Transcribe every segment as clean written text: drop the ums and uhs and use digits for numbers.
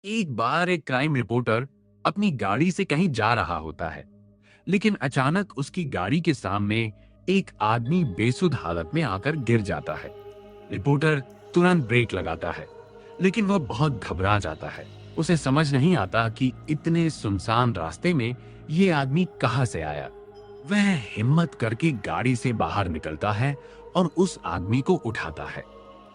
एक बार एक crime reporter अपनी गाड़ी से कहीं जा रहा होता है, लेकिन अचानक उसकी गाड़ी के सामने एक आदमी बेसुध हालत में आकर गिर जाता है। रिपोर्टर तुरंत ब्रेक लगाता है, लेकिन वह बहुत घबरा जाता है। उसे समझ नहीं आता कि इतने सुनसान रास्ते में ये आदमी कहां से आया। वह हिम्मत करके गाड़ी से बाहर निकलता है और उस आदमी को उठाता है।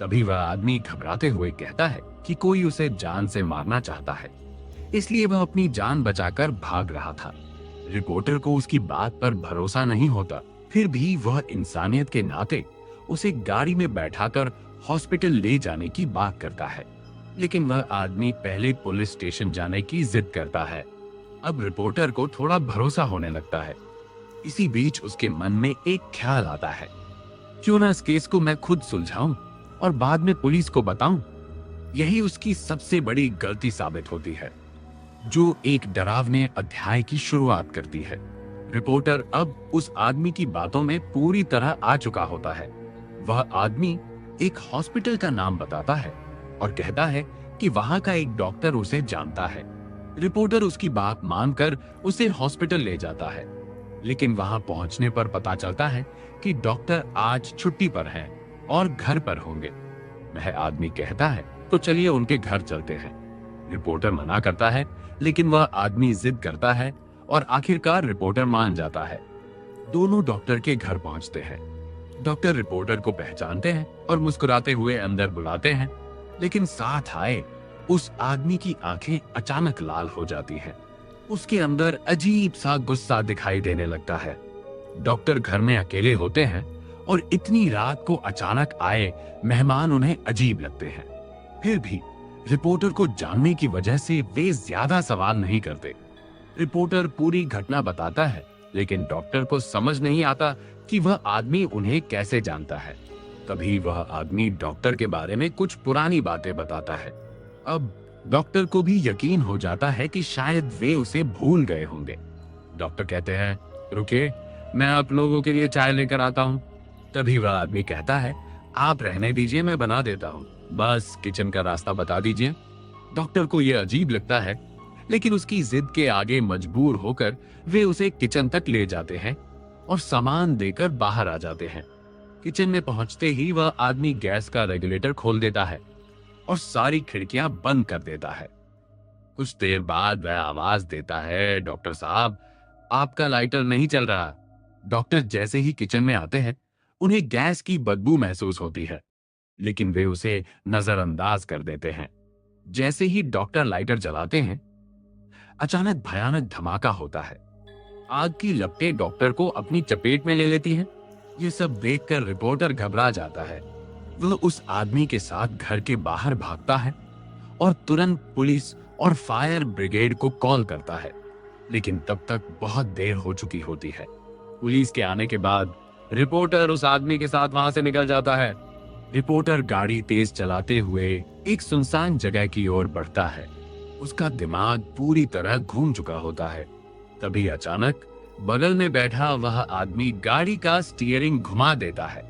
तभी वह आदमी घबराते हुए कहता है कि कोई उसे जान से मारना चाहता है, इसलिए वह अपनी जान बचाकर भाग रहा था। रिपोर्टर को उसकी बात पर भरोसा नहीं होता, फिर भी वह इंसानियत के नाते उसे गाड़ी में बैठाकर हॉस्पिटल ले जाने की बात करता है। लेकिन वह आदमी पहले पुलिस स्टेशन जाने की जिद करता है। अब रिपोर्टर को थोड़ा भरोसा होने लगता है। इसी बीच उसके मन में एक ख्याल आता है, क्यों ना इस केस को मैं खुद सुलझाऊं और बाद में पुलिस को बताऊं। यही उसकी सबसे बड़ी गलती साबित होती है, जो एक डरावने अध्याय की शुरुआत करती है। रिपोर्टर अब उस आदमी की बातों में पूरी तरह आ चुका होता है। वह आदमी एक हॉस्पिटल का नाम बताता है और कहता है कि वहां का एक डॉक्टर उसे जानता है। रिपोर्टर उसकी बात मानकर उसे हॉस्पिटल ले जाता है, लेकिन वहां पहुंचने पर पता चलता है कि डॉक्टर आज छुट्टी पर हैं और घर पर होंगे। वह आदमी कहता है, तो चलिए उनके घर चलते हैं। रिपोर्टर मना करता है, लेकिन वह आदमी जिद करता है और आखिरकार रिपोर्टर मान जाता है। दोनों डॉक्टर के घर पहुंचते हैं। डॉक्टर रिपोर्टर को पहचानते हैं और मुस्कुराते हुए अंदर बुलाते हैं, लेकिन साथ आए उस आदमी की आंखें अचानक लाल हो जाती हैं। उसके अंदर अजीब सा गुस्सा दिखाई देने लगता है। डॉक्टर घर में अकेले होते हैं और इतनी रात को अचानक आए मेहमान उन्हें अजीब लगते हैं। फिर भी रिपोर्टर को जानने की वजह से वे ज्यादा सवाल नहीं करते। रिपोर्टर पूरी घटना बताता है, लेकिन डॉक्टर को समझ नहीं आता कि वह आदमी उन्हें कैसे जानता है। तभी वह आदमी डॉक्टर के बारे में कुछ पुरानी बातें बताता है। अब डॉक्टर को भी यकीन हो जाता है कि शायद वे उसे भूल गए होंगे। डॉक्टर कहते हैं, रुकिए, मैं आप लोगों के लिए चाय लेकर आता हूँ। तभी वह आदमी कहता है, आप रहने दीजिए, मैं बना देता हूँ, बस किचन का रास्ता बता दीजिए। डॉक्टर को यह अजीब लगता है, लेकिन उसकी जिद के आगे मजबूर होकर वे उसे किचन तक ले जाते हैं और सामान देकर बाहर आ जाते हैं। किचन में पहुंचते ही वह आदमी गैस का रेगुलेटर खोल देता है और सारी खिड़कियां बंद कर देता है। कुछ देर बाद वह आवाज देता है, डॉक्टर साहब, आपका लाइटर नहीं चल रहा। डॉक्टर जैसे ही किचन में आते हैं, उन्हें गैस की बदबू महसूस होती है, लेकिन वे उसे नजरअंदाज कर देते हैं। जैसे ही डॉक्टर लाइटर जलाते हैं, अचानक भयानक धमाका होता है। आग की लपटें डॉक्टर को अपनी चपेट में ले लेती हैं। ये सब देखकर रिपोर्टर घबरा जाता है। वह उस आदमी के साथ घर के बाहर भागता है और तुरंत पुलिस और फायर ब्रिगेड को कॉल करता है, लेकिन तब तक बहुत देर हो चुकी होती है। पुलिस के आने के बाद रिपोर्टर उस आदमी के साथ वहां से निकल जाता है। रिपोर्टर गाड़ी तेज चलाते हुए एक सुनसान जगह की ओर बढ़ता है। उसका दिमाग पूरी तरह घूम चुका होता है। तभी अचानक बगल में बैठा वह आदमी गाड़ी का स्टीयरिंग घुमा देता है।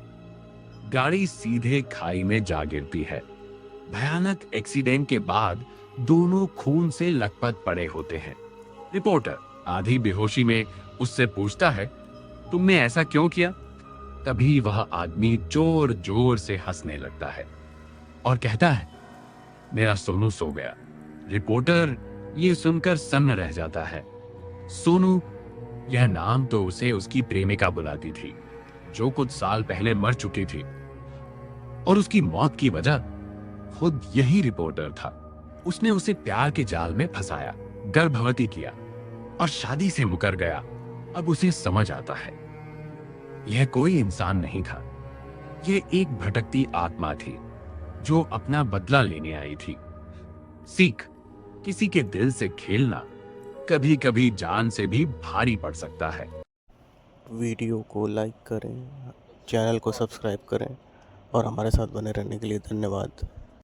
गाड़ी सीधे खाई में जा गिरती है। भयानक एक्सीडेंट के बाद दोनों खून से लथपथ पड़े होते हैं। रिपोर्टर आधी बेहोशी में उससे पूछता है, तुमने ऐसा क्यों किया? तभी वह आदमी जोर जोर से हंसने लगता है और कहता है, मेरा सोनू सो गया। रिपोर्टर ये सुनकर सन्न रह जाता है। सोनू, यह नाम तो उसे उसकी प्रेमिका बुलाती थी, जो कुछ साल पहले मर चुकी थी, और उसकी मौत की वजह खुद यही रिपोर्टर था। उसने उसे प्यार के जाल में फंसाया, गर्भवती किया और शादी से मुकर गया। अब उसे समझ आता है, यह कोई इंसान नहीं था, यह एक भटकती आत्मा थी जो अपना बदला लेने आई थी। सीख, किसी के दिल से खेलना कभी कभी जान से भी भारी पड़ सकता है। वीडियो को लाइक करें, चैनल को सब्सक्राइब करें और हमारे साथ बने रहने के लिए धन्यवाद।